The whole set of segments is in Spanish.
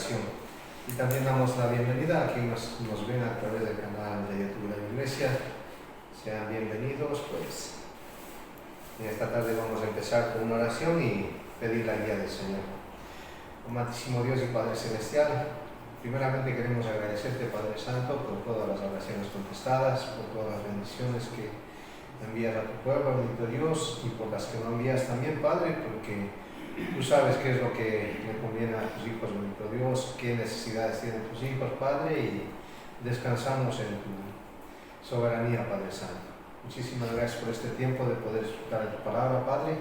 congregación. Y también damos la bienvenida a quienes nos ven a través del canal de YouTube de la Iglesia. Sean bienvenidos, pues en esta tarde vamos a empezar con una oración y pedir la guía del Señor. Amantísimo Dios y Padre Celestial, primeramente queremos agradecerte, Padre Santo, por todas las oraciones contestadas, por todas las bendiciones que envías a tu pueblo, bendito Dios, y por las que no envías también, Padre, porque tú sabes qué es lo que le conviene a tus hijos, bendito Dios, qué necesidades tienen tus hijos, Padre, y descansamos en tu soberanía, Padre Santo. Muchísimas gracias por este tiempo de poder disfrutar de tu palabra, Padre,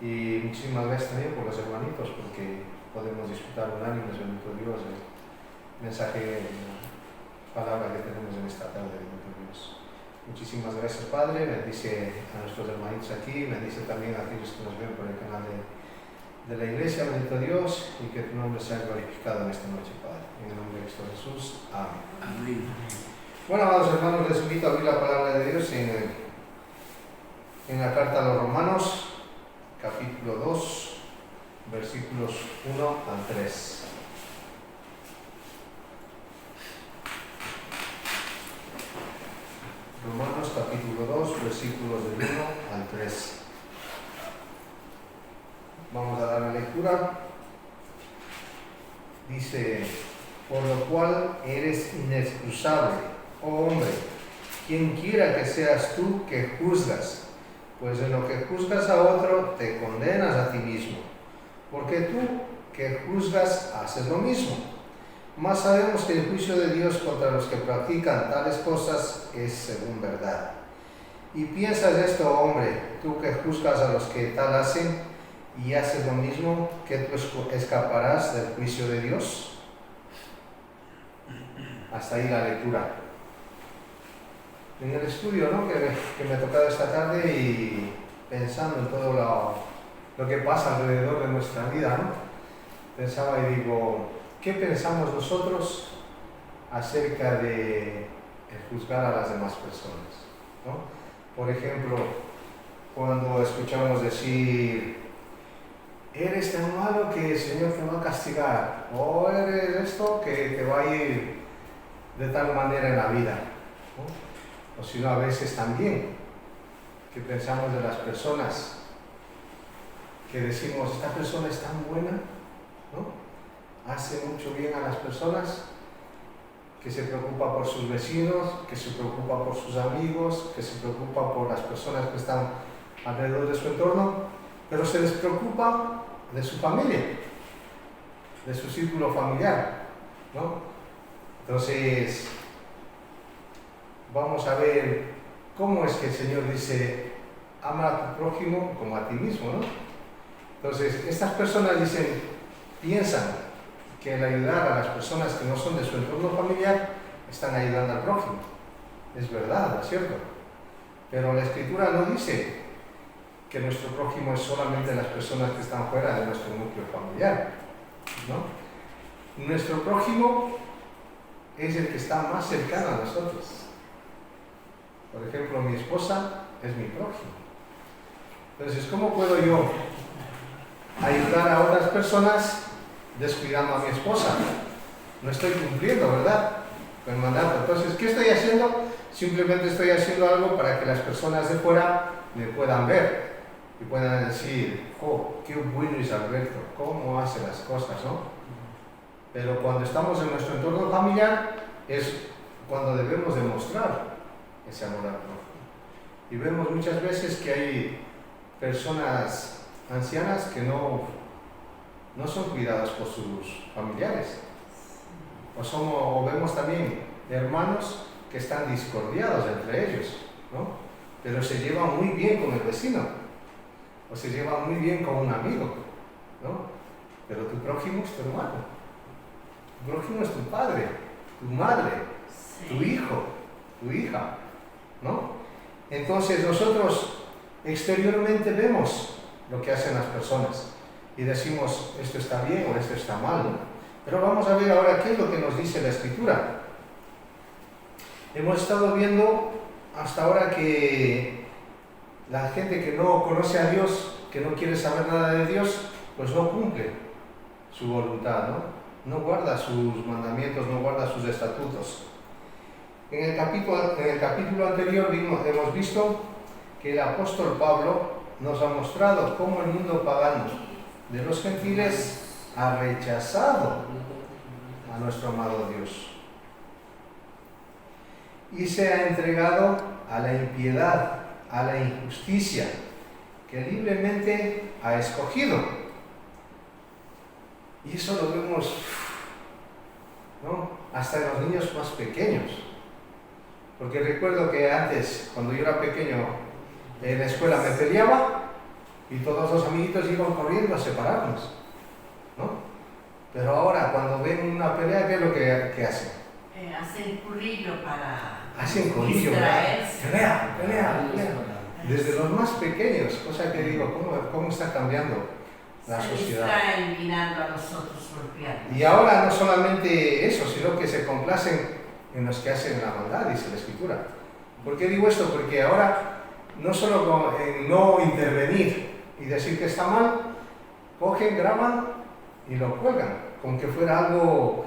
y muchísimas gracias también por los hermanitos, porque podemos disfrutar unánimes, bendito Dios, el mensaje, la palabra que tenemos en esta tarde, bendito Dios. Muchísimas gracias, Padre. Bendice a nuestros hermanitos aquí, bendice también a aquellos que nos ven por el canal de la Iglesia, bendito Dios, y que tu nombre sea glorificado en esta noche, Padre. En el nombre de Cristo Jesús. Amén. Amén. Bueno, amados hermanos, les invito a abrir la palabra de Dios en la carta a los Romanos, capítulo 2, versículos 1 al 3. Romanos capítulo 2, versículos del 1 al 3. Vamos a dar la lectura. Dice: por lo cual eres inexcusable, oh hombre, quien quiera que seas tú que juzgas, pues en lo que juzgas a otro te condenas a ti mismo, porque tú que juzgas haces lo mismo. Mas sabemos que el juicio de Dios contra los que practican tales cosas es según verdad. Y piensas esto, hombre, tú que juzgas a los que tal hacen y haces lo mismo, que tú escaparás del juicio de Dios. Hasta ahí la lectura. En el estudio, ¿no?, que me ha tocado esta tarde, y pensando en todo lo que pasa alrededor de nuestra vida, ¿no?, pensaba y digo, ¿qué pensamos nosotros acerca de juzgar a las demás personas, ¿no? Por ejemplo, cuando escuchamos decir, eres tan malo que el Señor te va a castigar, o eres esto que te va a ir de tal manera en la vida, ¿no? O si no, a veces también, que pensamos de las personas, que decimos, esta persona es tan buena, ¿no?, hace mucho bien a las personas, que se preocupa por sus vecinos, que se preocupa por sus amigos, que se preocupa por las personas que están alrededor de su entorno, pero se despreocupa de su familia, de su círculo familiar, ¿no? Entonces, vamos a ver cómo es que el Señor dice, ama a tu prójimo como a ti mismo, ¿no? Entonces, estas personas piensan que el ayudar a las personas que no son de su entorno familiar están ayudando al prójimo. Es verdad, ¿no es cierto? Pero la Escritura no dice que nuestro prójimo es solamente las personas que están fuera de nuestro núcleo familiar, ¿no? Nuestro prójimo es el que está más cercano a nosotros. Por ejemplo, mi esposa es mi prójimo. Entonces, ¿cómo puedo yo ayudar a otras personas descuidando a mi esposa? No estoy cumpliendo, ¿verdad?, con el mandato. Entonces, ¿qué estoy haciendo? Simplemente estoy haciendo algo para que las personas de fuera me puedan ver y puedan decir, oh, qué bueno es Alberto, cómo hace las cosas, ¿no? Pero cuando estamos en nuestro entorno familiar es cuando debemos demostrar ese amor al prójimo. Y vemos muchas veces que hay personas ancianas que no son cuidadas por sus familiares. O vemos también hermanos que están discordiados entre ellos, ¿no?, pero se llevan muy bien con el vecino, o se llevan muy bien con un amigo, ¿no? Pero tu prójimo es tu hermano, tu prójimo es tu padre, tu madre, tu hijo, tu hija, ¿no? Entonces nosotros exteriormente vemos lo que hacen las personas y decimos, esto está bien o esto está mal, ¿no? Pero vamos a ver ahora qué es lo que nos dice la Escritura. Hemos estado viendo hasta ahora que la gente que no conoce a Dios, que no quiere saber nada de Dios, pues no cumple su voluntad, ¿no? no guarda sus mandamientos, no guarda sus estatutos. En el capítulo anterior hemos visto que el apóstol Pablo nos ha mostrado cómo el mundo pagano de los gentiles ha rechazado a nuestro amado Dios y se ha entregado a la impiedad, a la injusticia que libremente ha escogido. Y eso lo vemos, ¿no?, hasta en los niños más pequeños. Porque recuerdo que antes, cuando yo era pequeño, en la escuela me peleaba y todos los amiguitos iban corriendo a separarnos, ¿no? Pero ahora, cuando ven una pelea, ¿qué es lo que hacen? Hacen currillo para distraerse. Pelea. Desde los más pequeños, cosa que digo, ¿cómo está cambiando la sociedad? Se distraen mirando a los otros golpeando. Y ahora no solamente eso, sino que se complacen en los que hacen la maldad, dice la Escritura. ¿Por qué digo esto? Porque ahora, no solo en no intervenir y decir que está mal, cogen, graban y lo cuelgan, como que fuera algo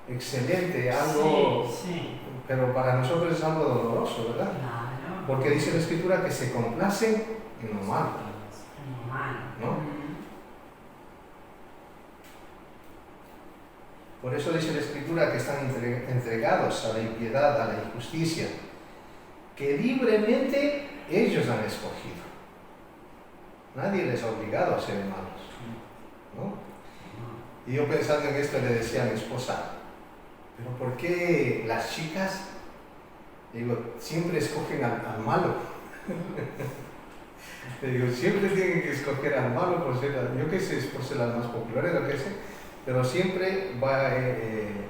excelente, algo... Sí. Pero para nosotros es algo doloroso, ¿verdad? Claro. Porque dice la Escritura que se complacen en lo malo, ¿no? Por eso dice la Escritura que están entregados a la impiedad, a la injusticia, que libremente ellos han escogido. Nadie les ha obligado a ser malos, ¿no? Y yo pensando en esto le decía a mi esposa, ¿pero por qué las chicas, digo, siempre escogen al malo? Le digo, siempre tienen que escoger al malo por ser, yo qué sé, es por ser las más populares, lo que sé, pero siempre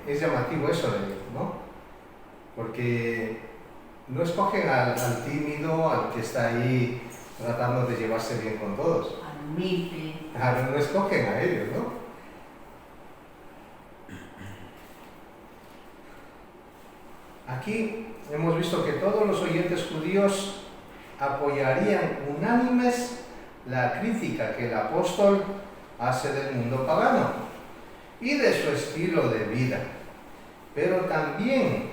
es llamativo eso de ellos, ¿no? Porque no escogen al tímido, al que está ahí tratando de llevarse bien con todos. Al humilde. No escogen a ellos, ¿no? Aquí hemos visto que todos los oyentes judíos apoyarían unánimes la crítica que el apóstol hace del mundo pagano y de su estilo de vida, pero también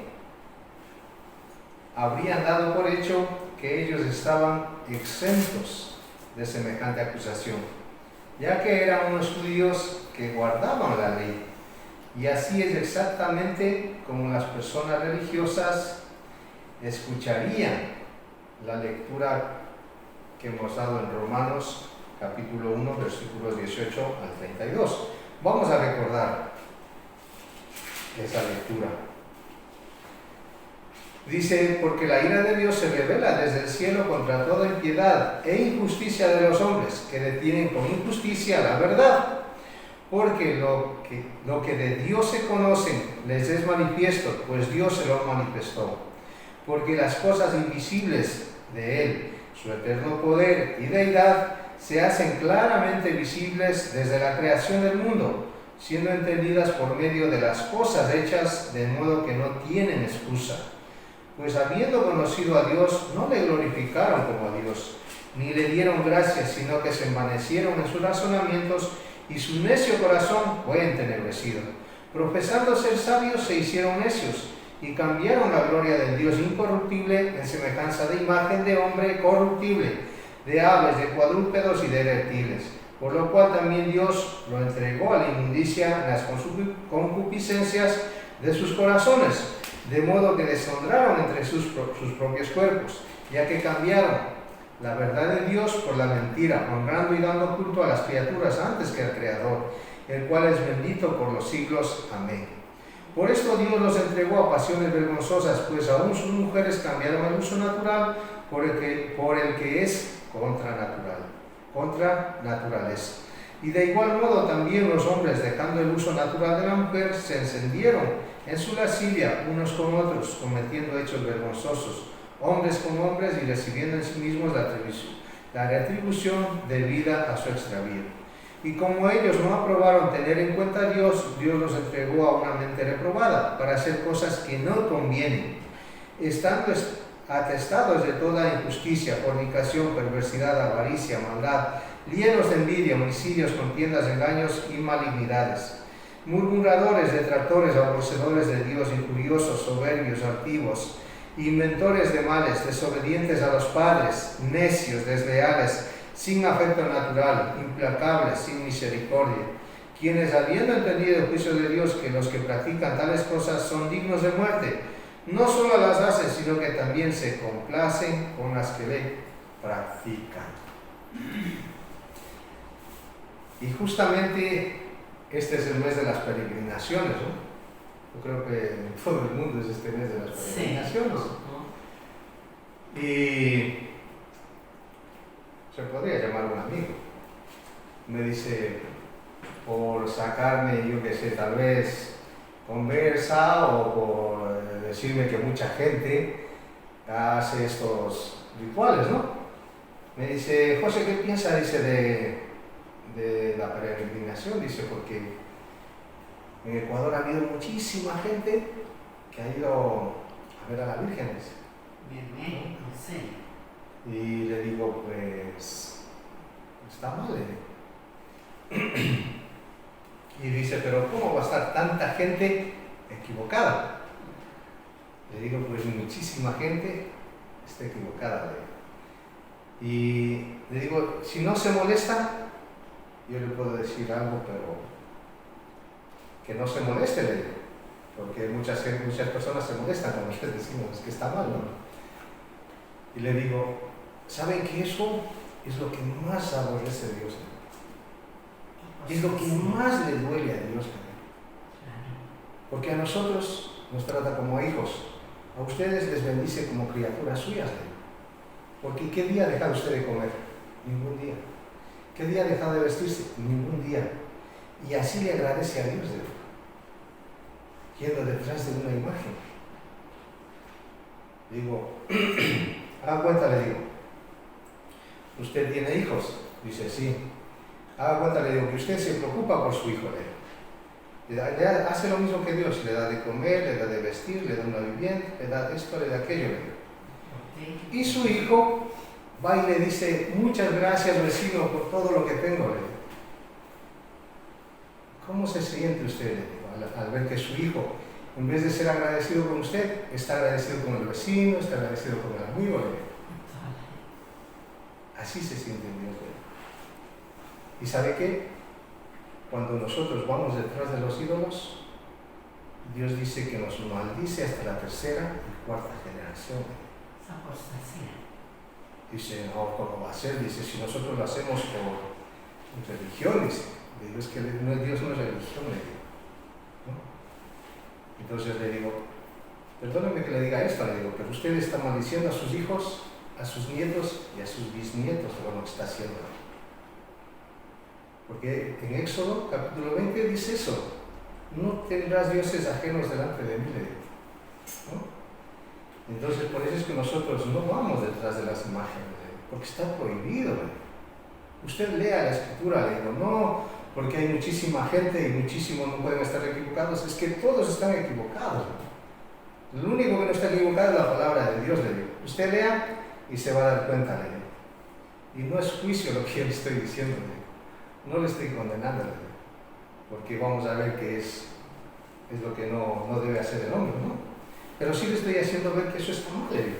habrían dado por hecho que ellos estaban exentos de semejante acusación, ya que eran unos judíos que guardaban la ley. Y así es exactamente como las personas religiosas escucharían la lectura que hemos dado en Romanos capítulo 1, versículos 18 al 32. Vamos a recordar esa lectura. Dice, porque la ira de Dios se revela desde el cielo contra toda impiedad e injusticia de los hombres, que detienen con injusticia la verdad. Porque lo que de Dios se conocen les es manifiesto, pues Dios se lo manifestó. Porque las cosas invisibles de Él, su eterno poder y deidad, se hacen claramente visibles desde la creación del mundo, siendo entendidas por medio de las cosas hechas, de modo que no tienen excusa. Pues habiendo conocido a Dios, no le glorificaron como a Dios, ni le dieron gracias, sino que se envanecieron en sus razonamientos, y su necio corazón fue entenebrecido. Profesando ser sabios, se hicieron necios, y cambiaron la gloria del Dios incorruptible en semejanza de imagen de hombre corruptible, de aves, de cuadrúpedos y de reptiles. Por lo cual también Dios lo entregó a la inmundicia en las concupiscencias de sus corazones, de modo que deshonraron entre sus propios cuerpos, ya que cambiaron la verdad de Dios por la mentira, honrando y dando culto a las criaturas antes que al Creador, el cual es bendito por los siglos. Amén. Por esto Dios los entregó a pasiones vergonzosas, pues aún sus mujeres cambiaron el uso natural por el que es contra naturaleza. Y de igual modo también los hombres, dejando el uso natural de la mujer, se encendieron en su lascivia unos con otros, cometiendo hechos vergonzosos, hombres con hombres, y recibiendo en sí mismos la retribución debida a su extravío. Y como ellos no aprobaron tener en cuenta a Dios, Dios los entregó a una mente reprobada para hacer cosas que no convienen, estando atestados de toda injusticia, fornicación, perversidad, avaricia, maldad, llenos de envidia, homicidios, contiendas, engaños y malignidades. murmuradores, detractores, aborrecedores de Dios, injuriosos, soberbios, altivos, inventores de males, desobedientes a los padres, necios, desleales, sin afecto natural, implacables, sin misericordia, quienes habiendo entendido el juicio de Dios que los que practican tales cosas son dignos de muerte, no solo las hacen, sino que también se complacen con las que le practican. Y justamente este es el mes de las peregrinaciones, ¿no? Yo creo que en todo el mundo es este mes de las peregrinaciones. Y se podría llamar un amigo. Me dice, por sacarme, yo qué sé, tal vez conversa o por decirme que mucha gente hace estos rituales, ¿no? Me dice, José, ¿qué piensa? Dice, de la peregrinación. Dice, porque en Ecuador ha habido muchísima gente que ha ido a ver a la Virgen. Dice. Bien, sí. Y le digo, pues, está mal. Y dice, pero ¿cómo va a estar tanta gente equivocada? Le digo, pues muchísima gente está equivocada. Y le digo, si no se molesta, yo le puedo decir algo, pero que no se moleste, le digo, porque muchas personas se molestan cuando les decimos es que está mal, ¿no? Y le digo, ¿saben que eso es lo que más aborrece a Dios? Es lo que más le duele a Dios. Porque a nosotros nos trata como hijos, a ustedes les bendice como criaturas suyas. Porque ¿qué día ha dejado usted de comer? Ningún día. ¿Qué día ha dejado de vestirse? Ningún día. Y así le agradece a Dios, yendo detrás de una imagen. Digo, haga cuenta, le digo, ¿usted tiene hijos? Dice, sí. Haga cuenta, le digo, que usted se preocupa por su hijo, le hace lo mismo que Dios, le da de comer, le da de vestir, le da una vivienda, le da esto, le da aquello, le digo. Y su hijo va y le dice, muchas gracias, vecino, por todo lo que tengo, le digo. ¿Cómo se siente usted, le digo, al ver que su hijo, en vez de ser agradecido con usted, está agradecido con el vecino, está agradecido con el amigo, le digo? Así se siente Dios, le digo. ¿Y sabe qué? Cuando nosotros vamos detrás de los ídolos, Dios dice que nos maldice hasta la tercera y cuarta generación. Esa apostasía. Dice, no, ¿cómo va a ser? Dice, si nosotros lo hacemos por religión, dice. Digo, es que Dios no es religión, le digo. ¿No? Entonces le digo, perdóneme que le diga esto, le digo, pero usted está maldiciendo a sus hijos, a sus nietos y a sus bisnietos de lo que está haciendo. Porque en Éxodo capítulo 20 dice eso, no tendrás dioses ajenos delante de mí, le digo. ¿No? Entonces por eso es que nosotros no vamos detrás de las imágenes, porque está prohibido. Usted lea la escritura, le digo, no, porque hay muchísima gente y muchísimos no pueden estar equivocados, es que todos están equivocados. Lo único que no está equivocado es la palabra de Dios, le digo. Usted lea y se va a dar cuenta, le digo. Y no es juicio lo que yo le estoy diciendo, le digo. No le estoy condenando, le digo, porque vamos a ver que es lo que no debe hacer el hombre, ¿no? Pero sí le estoy haciendo ver que eso está mal, le digo.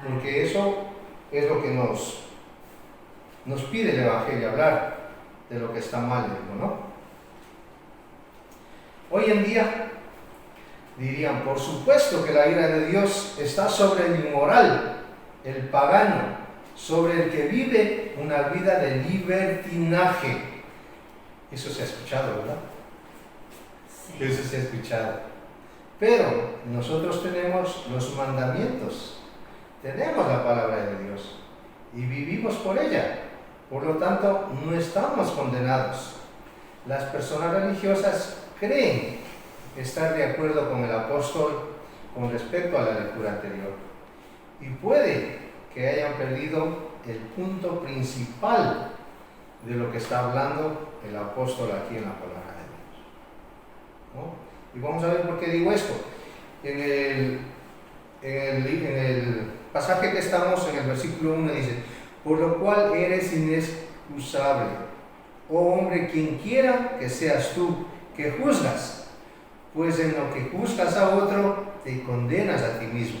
Porque eso es lo que nos pide el Evangelio, hablar de lo que está mal, le digo, ¿no? Hoy en día dirían, por supuesto que la ira de Dios está sobre el inmoral, el pagano, sobre el que vive una vida de libertinaje. Eso se ha escuchado, ¿verdad? Sí. Eso se ha escuchado. Pero nosotros tenemos los mandamientos, tenemos la palabra de Dios y vivimos por ella. Por lo tanto, no estamos condenados. Las personas religiosas creen estar de acuerdo con el apóstol con respecto a la lectura anterior. Y puede que hayan perdido el punto principal de lo que está hablando el apóstol aquí en la palabra de Dios, ¿no? Y vamos a ver por qué digo esto. En el pasaje que estamos, en el versículo 1 dice, por lo cual eres inexcusable, oh hombre, quien quiera que seas tú, que juzgas, pues en lo que juzgas a otro, te condenas a ti mismo.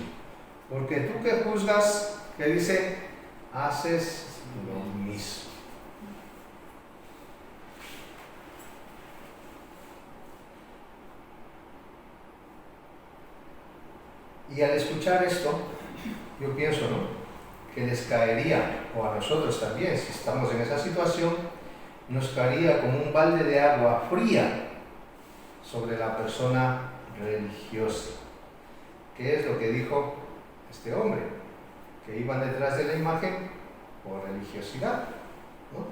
Porque tú que juzgas, que dice, haces lo mismo. Y al escuchar esto, yo pienso, ¿no?, que les caería, o a nosotros también, si estamos en esa situación, nos caería como un balde de agua fría sobre la persona religiosa. ¿Qué es lo que dijo este hombre? Que iban detrás de la imagen por religiosidad, ¿no?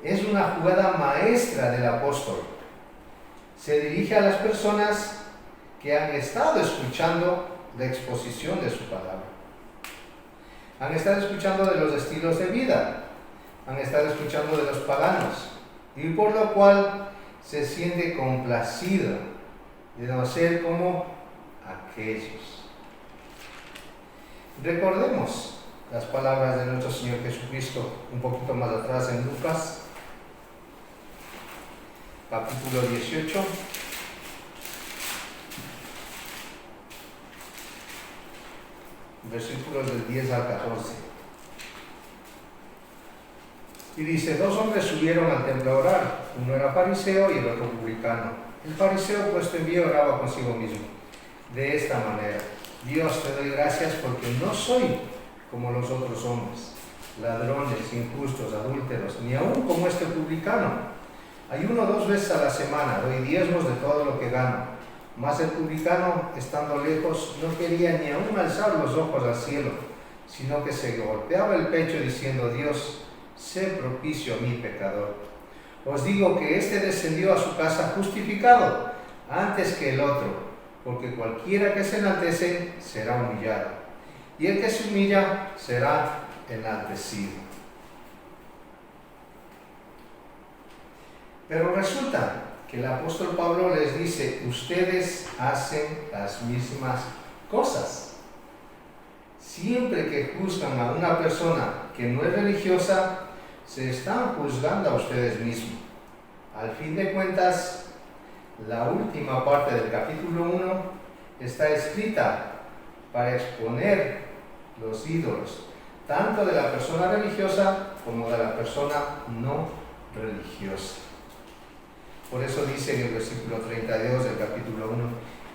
Es una jugada maestra del apóstol. Se dirige a las personas que han estado escuchando la exposición de su palabra. Han estado escuchando de los estilos de vida, han estado escuchando de los paganos, y por lo cual se siente complacido de no ser como aquellos. Recordemos las palabras de nuestro Señor Jesucristo un poquito más atrás en Lucas, capítulo 18. Versículos del 10 al 14. Y dice, 2 hombres subieron al templo a orar, uno era fariseo y el otro publicano. El fariseo, puesto en pie, oraba consigo mismo, de esta manera: Dios, te doy gracias porque no soy como los otros hombres, ladrones, injustos, adúlteros, ni aun como este publicano. Ayuno 2 veces a la semana, doy diezmos de todo lo que gano. Mas el publicano, estando lejos, no quería ni aún alzar los ojos al cielo, sino que se golpeaba el pecho diciendo: Dios, sé propicio a mí, pecador. Os digo que éste descendió a su casa justificado antes que el otro, porque cualquiera que se enaltece será humillado, y el que se humilla será enaltecido. Pero resulta que el apóstol Pablo les dice: ustedes hacen las mismas cosas. Siempre que juzgan a una persona que no es religiosa, se están juzgando a ustedes mismos. Al fin de cuentas, la última parte del capítulo 1 está escrita para exponer los ídolos, tanto de la persona religiosa como de la persona no religiosa. Por eso dice en el versículo 32 del capítulo 1,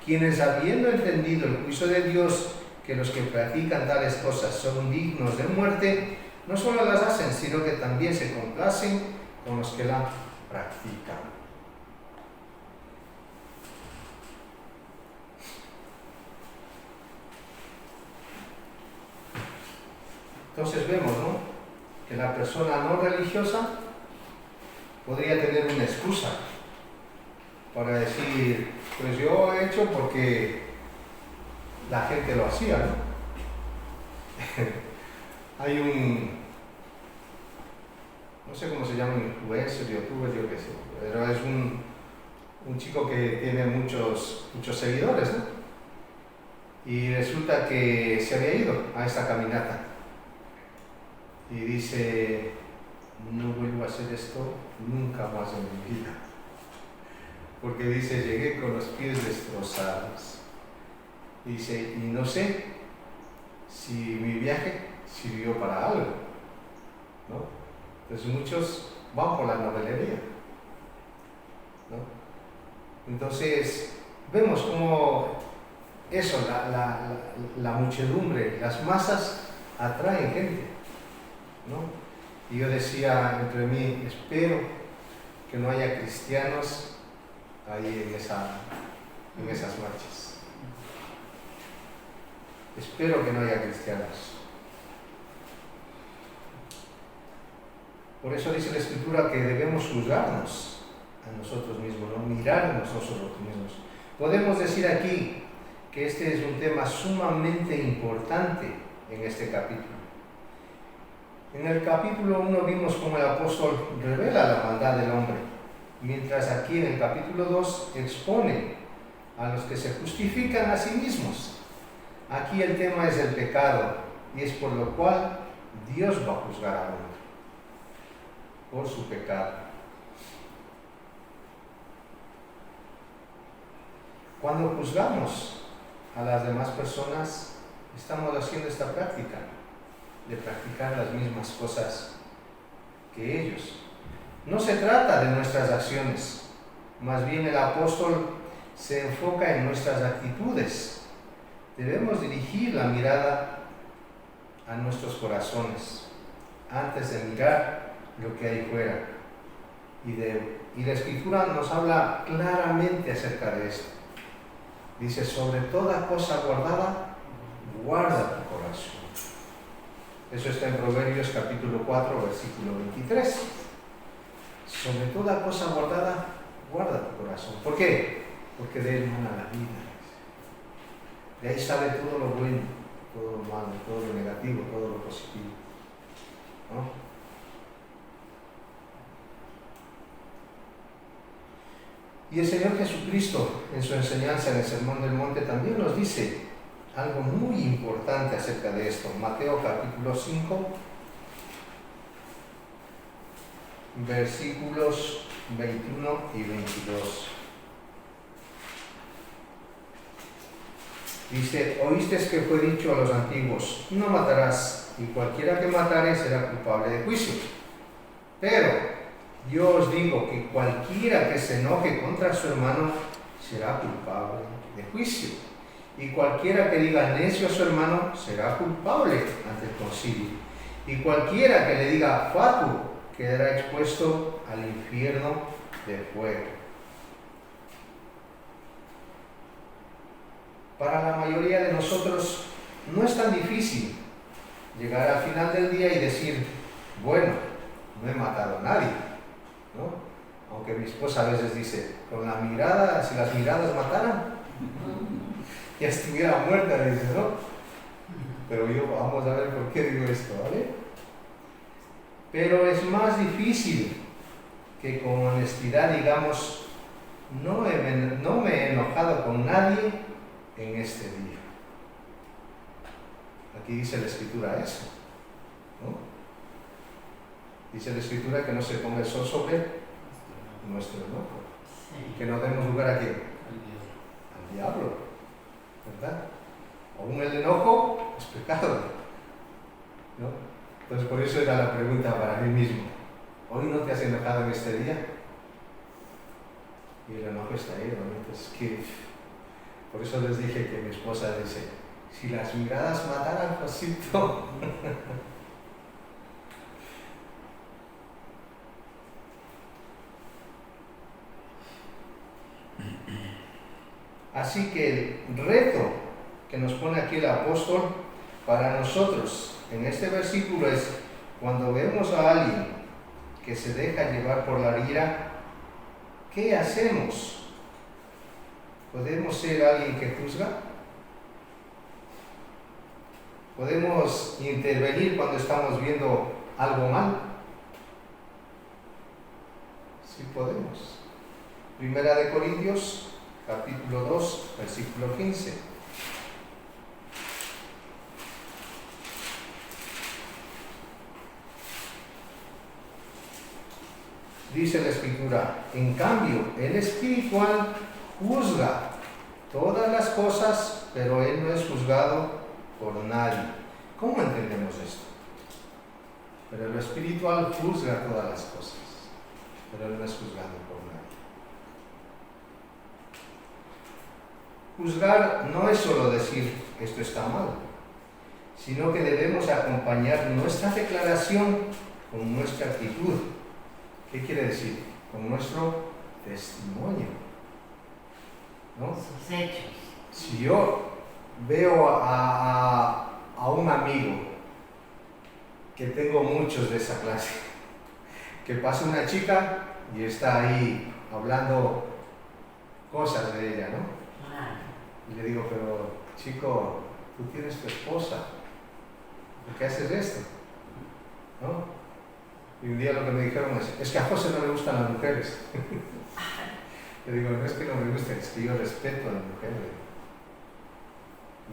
quienes habiendo entendido el juicio de Dios, que los que practican tales cosas son dignos de muerte, no solo las hacen, sino que también se complacen con los que la practican. Entonces vemos, ¿no?, que la persona no religiosa podría tener una excusa para decir: pues yo he hecho porque la gente lo hacía, ¿no? Hay no sé cómo se llama, influencer, youtuber, yo qué sé, pero es un chico que tiene muchos seguidores, ¿no? Y resulta que se había ido a esta caminata y dice: no vuelvo a hacer esto nunca más en mi vida, porque dice, llegué con los pies destrozados. Dice, y no sé si mi viaje sirvió para algo, ¿no? Entonces muchos van por la novelería, ¿no? Entonces vemos cómo eso, la muchedumbre, las masas atraen gente, ¿no? Y yo decía entre mí, espero que no haya cristianos ahí en esas marchas. Espero que no haya cristianos. Por eso dice la Escritura que debemos juzgarnos a nosotros mismos, ¿no? Mirarnos nosotros mismos. Podemos decir aquí que este es un tema sumamente importante en este capítulo. En el capítulo 1 vimos cómo el apóstol revela la maldad del hombre, mientras aquí en el capítulo 2 expone a los que se justifican a sí mismos. Aquí el tema es el pecado, y es por lo cual Dios va a juzgar al hombre. por su pecado. Cuando juzgamos a las demás personas, estamos haciendo esta práctica de practicar las mismas cosas que ellos. No se trata de nuestras acciones, más bien el apóstol se enfoca en nuestras actitudes. Debemos dirigir la mirada a nuestros corazones antes de mirar lo que hay fuera. Y la Escritura nos habla claramente acerca de esto. Dice, sobre toda cosa guardada, guarda tu corazón. Eso está en Proverbios capítulo 4, versículo 23. Sobre toda cosa guardada, guarda tu corazón. ¿Por qué? Porque de él mana la vida. De ahí sale todo lo bueno, todo lo malo, todo lo negativo, todo lo positivo. ¿No? Y el Señor Jesucristo, en su enseñanza en el Sermón del Monte, también nos dice algo muy importante acerca de esto. Mateo capítulo 5, versículos 21 y 22. Dice, oísteis que fue dicho a los antiguos, no matarás, y cualquiera que matare será culpable de juicio. Pero yo os digo que cualquiera que se enoje contra su hermano será culpable de juicio. Y cualquiera que diga necio a su hermano será culpable ante el concilio. Y cualquiera que le diga fatuo quedará expuesto al infierno de fuego. Para la mayoría de nosotros no es tan difícil llegar al final del día y decir, bueno, no he matado a nadie, ¿no? Aunque mi esposa a veces dice, con la mirada, si las miradas mataran, ya estuviera muerta, dice, ¿no? Pero yo, vamos a ver por qué digo esto, ¿vale? Pero es más difícil que con honestidad digamos, no me he enojado con nadie en este día. Aquí dice la Escritura eso, ¿no? Dice la Escritura que no se ponga el sol sobre nuestro enojo, Sí. que no demos lugar a quién, al diablo, ¿verdad? Aún el enojo es pecado, ¿no? Entonces por eso era la pregunta para mí mismo. ¿Hoy no te has enojado en este día? Y el enojo está ahí, ¿no? Entonces por eso les dije que mi esposa dice, si las miradas mataran, Josito. Así que el reto que nos pone aquí el apóstol para nosotros en este versículo es, cuando vemos a alguien que se deja llevar por la ira, ¿qué hacemos? ¿Podemos ser alguien que juzga? ¿Podemos intervenir cuando estamos viendo algo mal? Sí podemos. Primera de Corintios, capítulo 2, versículo 15. Dice la Escritura, en cambio, el espiritual juzga todas las cosas, pero él no es juzgado por nadie. ¿Cómo entendemos esto? Pero lo espiritual juzga todas las cosas, pero él no es juzgado por nadie. Juzgar no es solo decir esto está mal, sino que debemos acompañar nuestra declaración con nuestra actitud. ¿Qué quiere decir? Con nuestro testimonio, ¿no? Sus hechos. Si yo veo a un amigo, que tengo muchos de esa clase, que pasa una chica y está ahí hablando cosas de ella, ¿no? Claro. Y le digo, pero chico, tú tienes tu esposa, ¿por qué haces esto? ¿No? Y un día lo que me dijeron es que a José no le gustan las mujeres. Le digo, no es que no me gusten, es que yo respeto a las mujeres.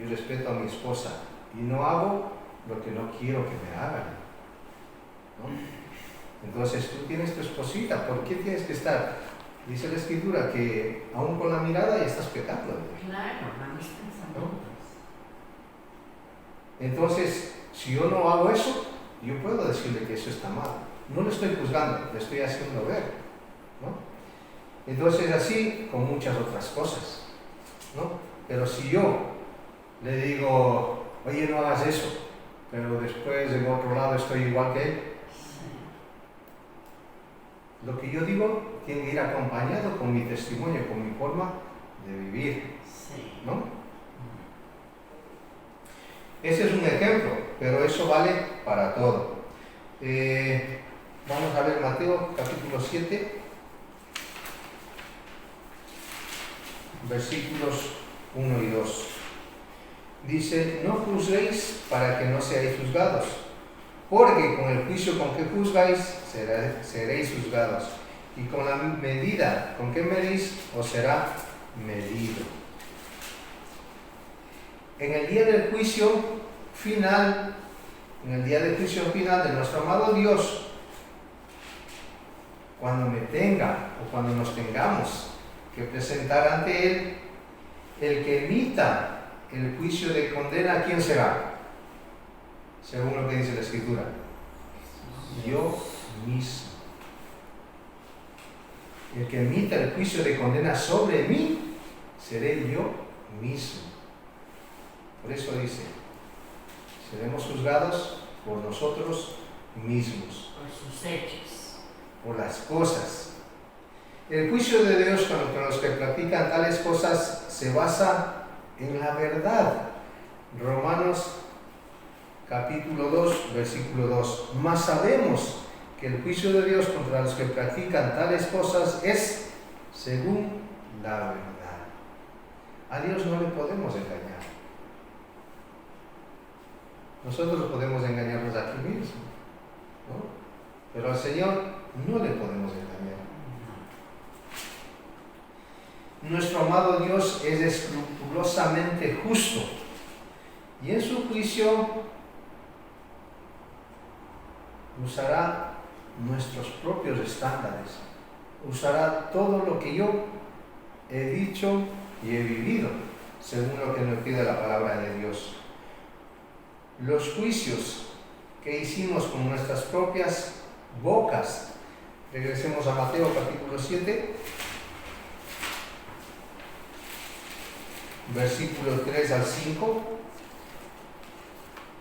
Yo respeto a mi esposa y no hago lo que no quiero que me hagan, ¿no? Entonces tú tienes tu esposita, ¿por qué tienes que estar? Dice la Escritura que aún con la mirada ya estás pecando. Claro, van mis pensamientos. Entonces, si yo no hago eso, yo puedo decirle que eso está mal. No le estoy juzgando, le estoy haciendo ver, ¿no? Entonces así con muchas otras cosas, ¿no? Pero si yo le digo, oye, no hagas eso, pero después en otro lado estoy igual que él, Sí. lo que yo digo tiene que ir acompañado con mi testimonio, con mi forma de vivir, Sí. ¿no? Ese es un ejemplo, pero eso vale para todo. Vamos a ver Mateo capítulo 7, versículos 1 y 2. Dice, no juzguéis para que no seáis juzgados, porque con el juicio con que juzgáis seréis juzgados, y con la medida con que medís os será medido. En el día del juicio final, de nuestro amado Dios, cuando me tenga o cuando nos tengamos que presentar ante Él, el que emita el juicio de condena, ¿a quién será? Según lo que dice la Escritura, yo mismo. El que emita el juicio de condena sobre mí, seré yo mismo. Por eso dice, seremos juzgados por nosotros mismos, Por sus hechos. por las cosas. El juicio de Dios contra los que practican tales cosas se basa en la verdad. Romanos capítulo 2, versículo 2. Mas sabemos que el juicio de Dios contra los que practican tales cosas es según la verdad. A Dios no le podemos engañar. Nosotros podemos engañarnos aquí mismo, ¿no? Pero al Señor no le podemos engañar. Nuestro amado Dios es escrupulosamente justo y en su juicio usará nuestros propios estándares, usará todo lo que yo he dicho y he vivido, según lo que nos pide la palabra de Dios. Los juicios que hicimos con nuestras propias bocas, regresemos a Mateo capítulo 7, versículos 3 al 5.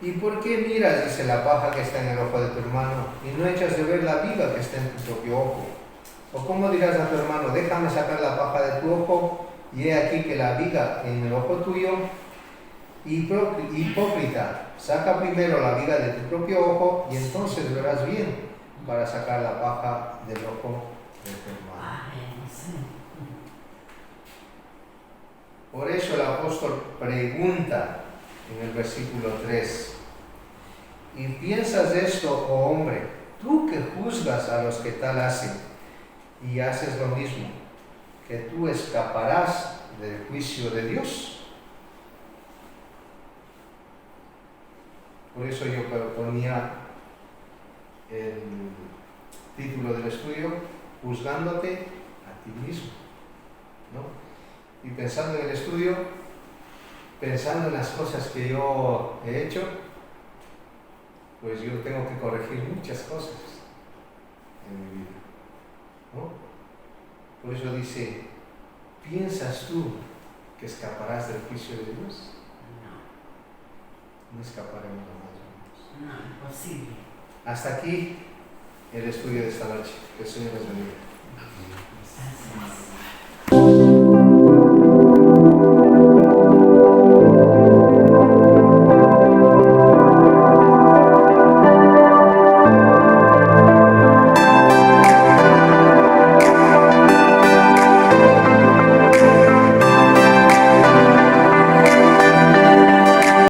¿Y por qué miras, dice, la paja que está en el ojo de tu hermano y no echas de ver la viga que está en tu propio ojo? ¿O cómo dirás a tu hermano, déjame sacar la paja de tu ojo y he aquí que la viga en el ojo tuyo? Hipócrita, saca primero la viga de tu propio ojo y entonces verás bien para sacar la paja del ojo de tu hermano. Amén, sí. Por eso el apóstol pregunta en el versículo 3, ¿y piensas esto, oh hombre, tú que juzgas a los que tal hacen y haces lo mismo, que tú escaparás del juicio de Dios? Por eso yo ponía el título del estudio, juzgándote a ti mismo, ¿no? Y pensando en el estudio, pensando en las cosas que yo he hecho, pues yo tengo que corregir muchas cosas en mi vida, ¿no? Por eso dice, ¿piensas tú que escaparás del juicio de Dios? No. No escaparemos jamás. No, imposible. Hasta aquí el estudio de esta noche. Que el Señor les bendiga. Gracias.